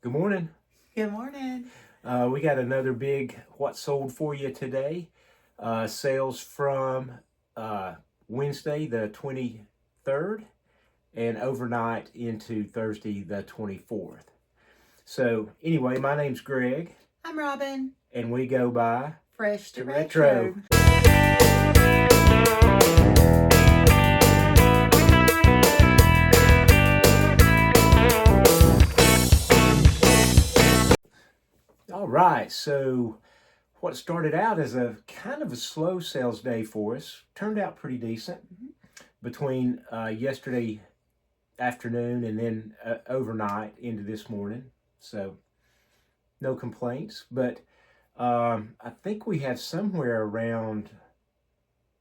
Good morning. Good morning. We got another big what sold for you today. Sales from Wednesday the 23rd and overnight into Thursday the 24th. So anyway, my name's Greg. I'm Robin. And we go by Fresh to Retro. All right, so what started out as a kind of a slow sales day for us turned out pretty decent between yesterday afternoon and then overnight into this morning. So no complaints, but I think we have somewhere around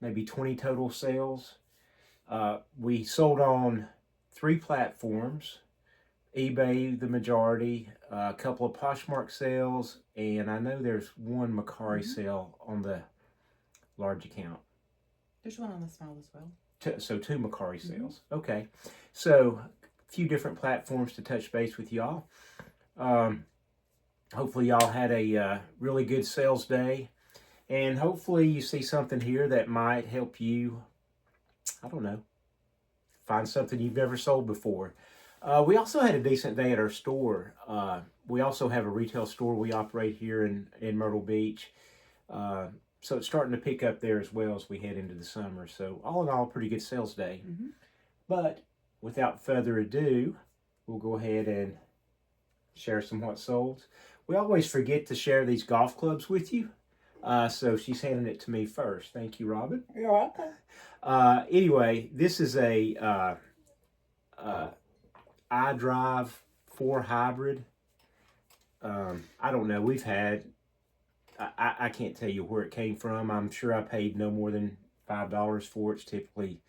maybe 20 total sales. We sold on 3 platforms. eBay, the majority, a couple of Poshmark sales, and I know there's one Mercari sale on the large account. There's one on the small as well. So 2 Mercari sales. Okay. So a few different platforms to touch base with y'all. Hopefully y'all had a really good sales day, and hopefully you see something here that might help you, I don't know, find something you've never sold before. We also had a decent day at our store. We also have a retail store we operate here in Myrtle Beach. So it's starting to pick up there as well as we head into the summer. So all in all, pretty good sales day. But without further ado, we'll go ahead and share some what solds. We always forget to share these golf clubs with you. So she's handing it to me first. Thank you, Robin. You're welcome. Anyway, this is a iDrive 4 hybrid. I don't know. We've had, I can't tell you where it came from. I'm sure I paid no more than $5 for it. It's typically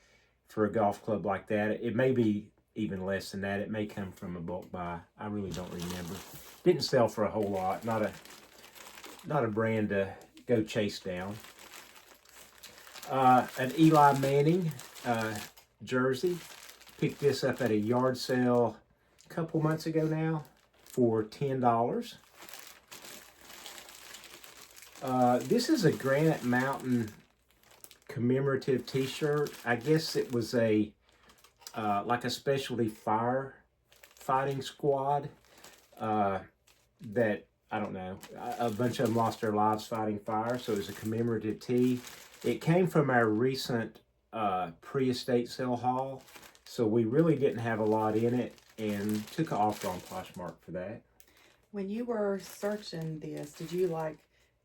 for a golf club like that. It may be even less than that. It may come from a bulk buy. I really don't remember. Didn't sell for a whole lot. Not a brand to go chase down. An Eli Manning jersey. Picked this up at a yard sale a couple months ago now for $10. This is a Granite Mountain commemorative t-shirt. I guess it was a like a specialty firefighting squad that, I don't know, a bunch of them lost their lives fighting fire, so it was a commemorative tee. It came from our recent pre-estate sale haul. So we really didn't have a lot in it and took an offer on Poshmark for that. When you were searching this, did you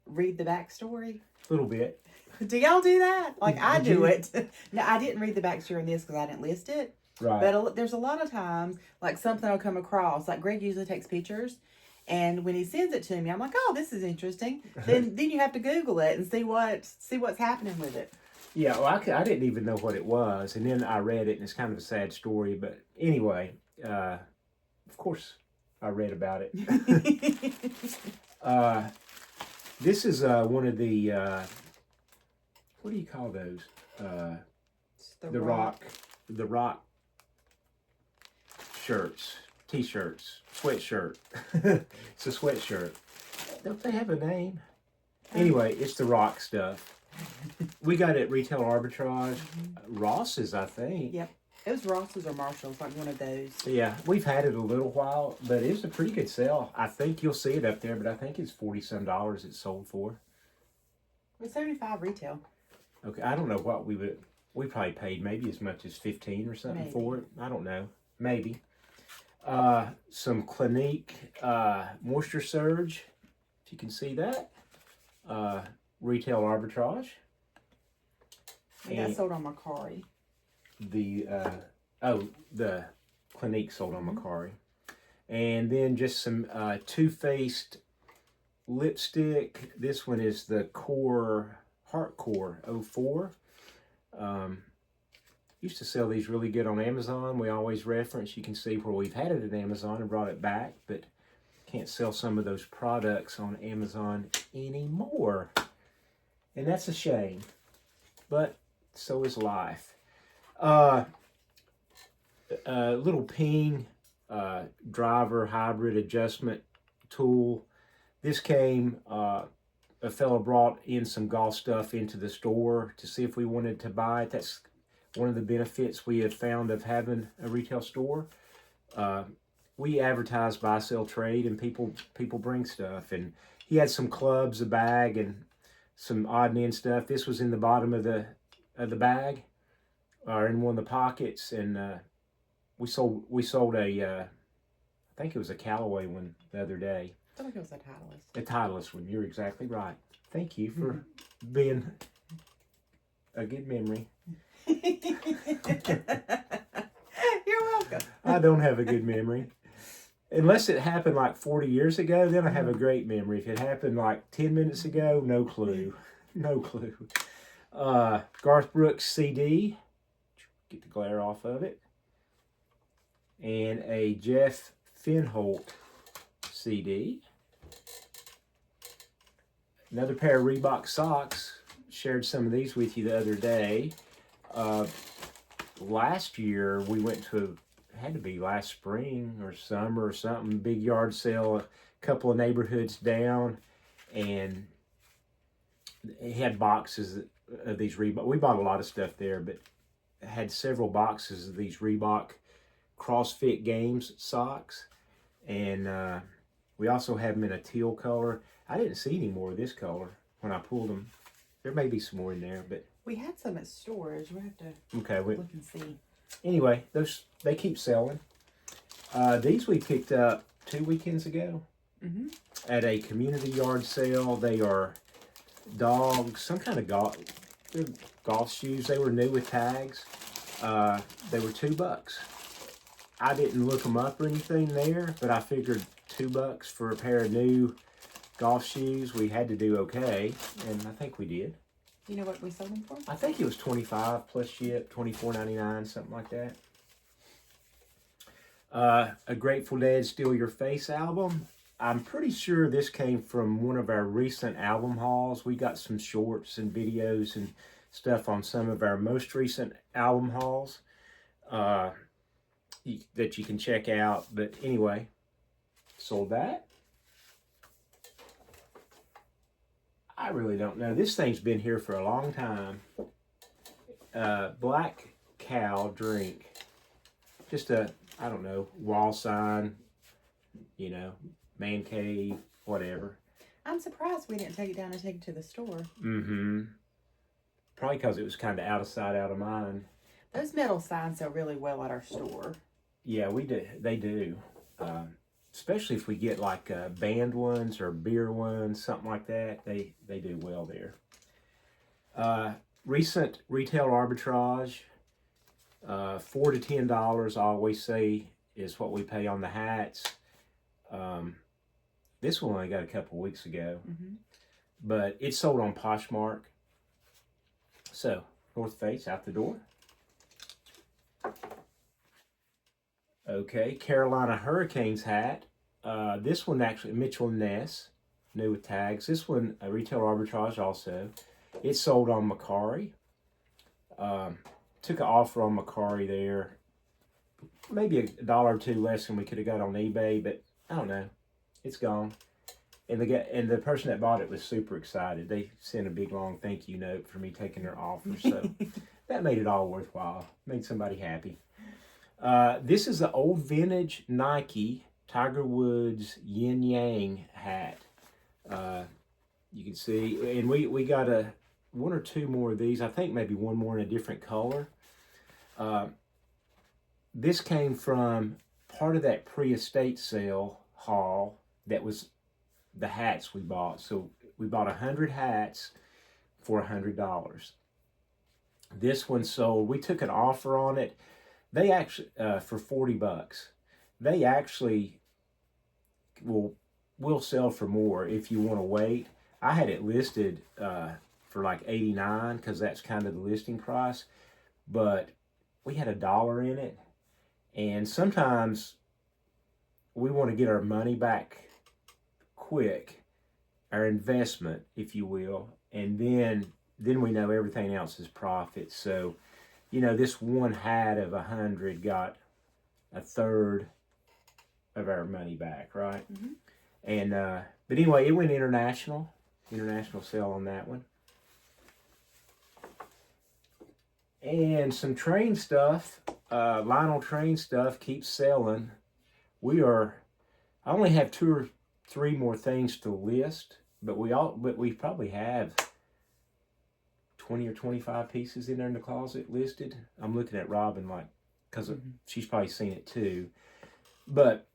read the backstory? A little bit. Do y'all do that? I Did do you? it. No, I didn't read the backstory in this because I didn't list it. Right. But there's a lot of times, something I'll come across. Greg usually takes pictures. And when he sends it to me, I'm like, oh, this is interesting. Then you have to Google it and see what's happening with it. Yeah, well, I didn't even know what it was, and then I read it, and it's kind of a sad story. But anyway, of course, I read about it. This is one of the what do you call those? The rock shirts, t-shirts, sweatshirt. It's a sweatshirt. Don't they have a name? Anyway, it's the rock stuff. We got it at Retail Arbitrage. Ross's, I think. Yep. It was Ross's or Marshall's, one of those. Yeah, we've had it a little while, but it was a pretty good sale. I think you'll see it up there, but I think it's $40-some it sold for. It's $75 retail. Okay, I don't know what we probably paid maybe as much as $15 or something for it. I don't know. Maybe. Some Clinique Moisture Surge, if you can see that. Retail Arbitrage. And that sold on Mercari. The Clinique sold on Mercari. And then just some Too Faced lipstick. This one is the Heartcore 04. Used to sell these really good on Amazon. We always reference. You can see where we've had it at Amazon and brought it back, but can't sell some of those products on Amazon anymore. And that's a shame. But so is life. Little Ping driver hybrid adjustment tool. This came, a fellow brought in some golf stuff into the store to see if we wanted to buy it. That's one of the benefits we have found of having a retail store. We advertise buy, sell, trade, and people bring stuff. And he had some clubs, a bag, and some odd and end stuff. This was in the bottom of the bag, or in one of the pockets, and we sold a I think it was a Callaway one the other day. I feel like it was a Titleist. A Titleist one. You're exactly right. Thank you for being a good memory. You're welcome. I don't have a good memory. Unless it happened like 40 years ago, then I have a great memory. If it happened like 10 minutes ago, no clue. No clue. Garth Brooks CD. Get the glare off of it. And a Jeff Finholt CD. Another pair of Reebok socks. Shared some of these with you the other day. Last year we went to, had to be last spring or summer or something, big yard sale, a couple of neighborhoods down, and it had boxes of these Reebok. We bought a lot of stuff there, but it had several boxes of these Reebok CrossFit Games socks, and we also have them in a teal color. I didn't see any more of this color when I pulled them. There may be some more in there, but We had some at storage. We'll have to okay. look and see. Anyway, they keep selling. These we picked up 2 weekends ago at a community yard sale. They are dogs, some kind of golf shoes. They were new with tags. They were $2. I didn't look them up or anything there, but I figured $2 for a pair of new golf shoes. We had to do okay, and I think we did. Do you know what we sold them for? I think it was $25 plus ship, $24.99, something like that. A Grateful Dead Steal Your Face album. I'm pretty sure this came from one of our recent album hauls. We got some shorts and videos and stuff on some of our most recent album hauls that you can check out. But anyway, sold that. I really don't know. This thing's been here for a long time. Black Cow drink. Just a, I don't know, wall sign, you know, man cave, whatever. I'm surprised we didn't take it down and take it to the store. Probably because it was kind of out of sight, out of mind. Those metal signs sell really well at our store. Yeah, we do. They do. Especially if we get like band ones or beer ones, something like that. They do well there. Recent retail arbitrage. $4 to $10, I always say, is what we pay on the hats. This one I got a couple weeks ago, but it's sold on Poshmark. So, North Face out the door. Okay, Carolina Hurricanes hat. This one actually, Mitchell & Ness, new with tags. This one, a retail arbitrage also. It's sold on Mercari. Took an offer on Mercari there. Maybe $1 or $2 less than we could have got on eBay, but I don't know. It's gone. And the person that bought it was super excited. They sent a big long thank you note for me taking their offer. So that made it all worthwhile. Made somebody happy. This is the old vintage Nike Tiger Woods Yin Yang hat. You can see, and we got one or two more of these. I think maybe one more in a different color. This came from part of that pre-estate sale haul that was the hats we bought. So we bought 100 hats for $100. This one sold, we took an offer on it. They actually, for $40. They actually will sell for more if you want to wait. I had it listed for like $89 because that's kind of the listing price, but we had $1 in it, and sometimes we want to get our money back quick, our investment, if you will, and then we know everything else is profit. So, you know, this one hat of 100 got a third of our money back, right? Mm-hmm. And but anyway, it went international sale on that one. And some train stuff, Lionel train stuff keeps selling. I only have 2 or 3 more things to list, but we probably have 20 or 25 pieces in there in the closet listed. I'm looking at Robin because she's probably seen it too. But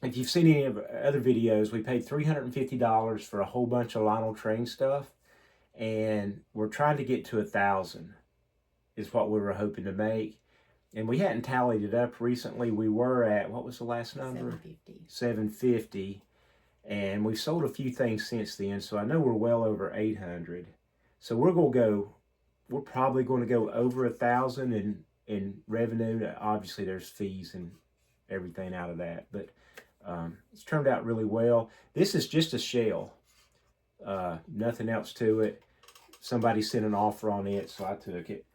if you've seen any of our other videos, we paid $350 for a whole bunch of Lionel train stuff, and we're trying to get to 1,000 is what we were hoping to make. And we hadn't tallied it up recently. We were at, what was the last number? 750. And we've sold a few things since then, so I know we're well over 800. So we're probably going to go over 1,000 in revenue. Obviously, there's fees and everything out of that, but it's turned out really well. This is just a shell, nothing else to it. Somebody sent an offer on it, so I took it.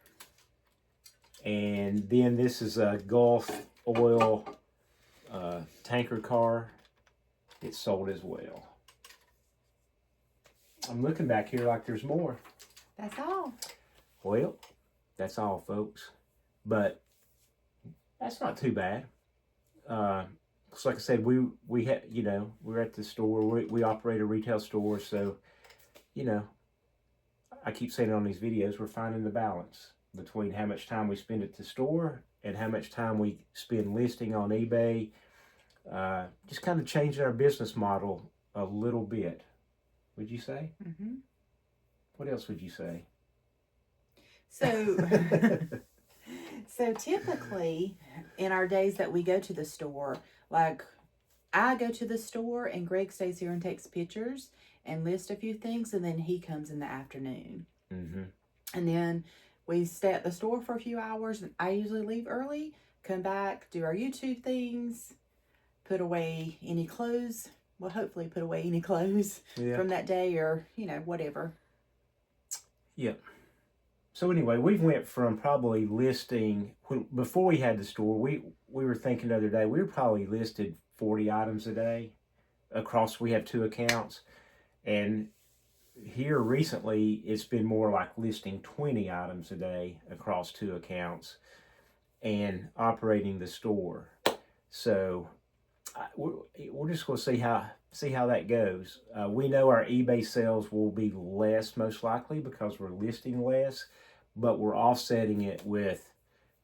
And then this is a Gulf oil tanker car. It's sold as well. I'm looking back here like there's more. That's all. Well, that's all, folks. But that's not too bad. So like I said, we had, we're at the store. We operate a retail store, so I keep saying it on these videos, we're finding the balance between how much time we spend at the store and how much time we spend listing on eBay. Just kind of changing our business model a little bit. Would you say? Mm-hmm. What else would you say? So, so typically in our days that we go to the store, like I go to the store and Greg stays here and takes pictures and lists a few things, and then he comes in the afternoon. Mm-hmm. And then we stay at the store for a few hours, and I usually leave early, come back, do our YouTube things, put away any clothes. Well, hopefully put away any clothes from that day, or, whatever. Yep. So anyway, we've went from probably listing, before we had the store, we were thinking the other day, we were probably listed 40 items a day across, we have 2 accounts. And here recently, it's been more like listing 20 items a day across 2 accounts and operating the store. So we're just going to see how that goes. We know our eBay sales will be less, most likely, because we're listing less, but we're offsetting it with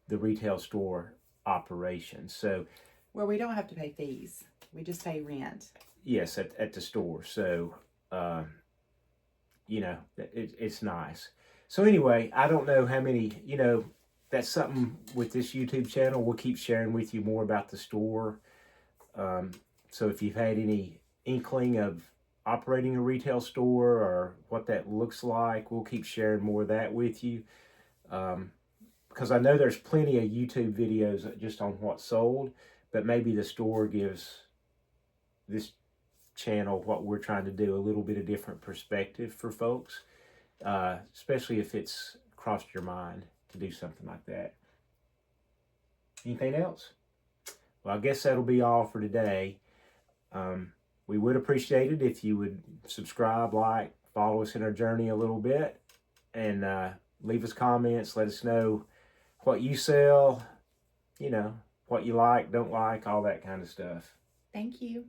the retail store operation. So, well, we don't have to pay fees. We just pay rent. Yes, at the store. So, it's nice. So anyway, I don't know how many, that's something with this YouTube channel. We'll keep sharing with you more about the store. So if you've had any inkling of operating a retail store or what that looks like, we'll keep sharing more of that with you. Because I know there's plenty of YouTube videos just on what's sold, but maybe the store gives this channel, what we're trying to do, a little bit of different perspective for folks, especially if it's crossed your mind to do something like that. Anything else? Well, I guess that'll be all for today. We would appreciate it if you would subscribe, like, follow us in our journey a little bit, and leave us comments. Let us know what you sell, what you like, don't like, all that kind of stuff. Thank you.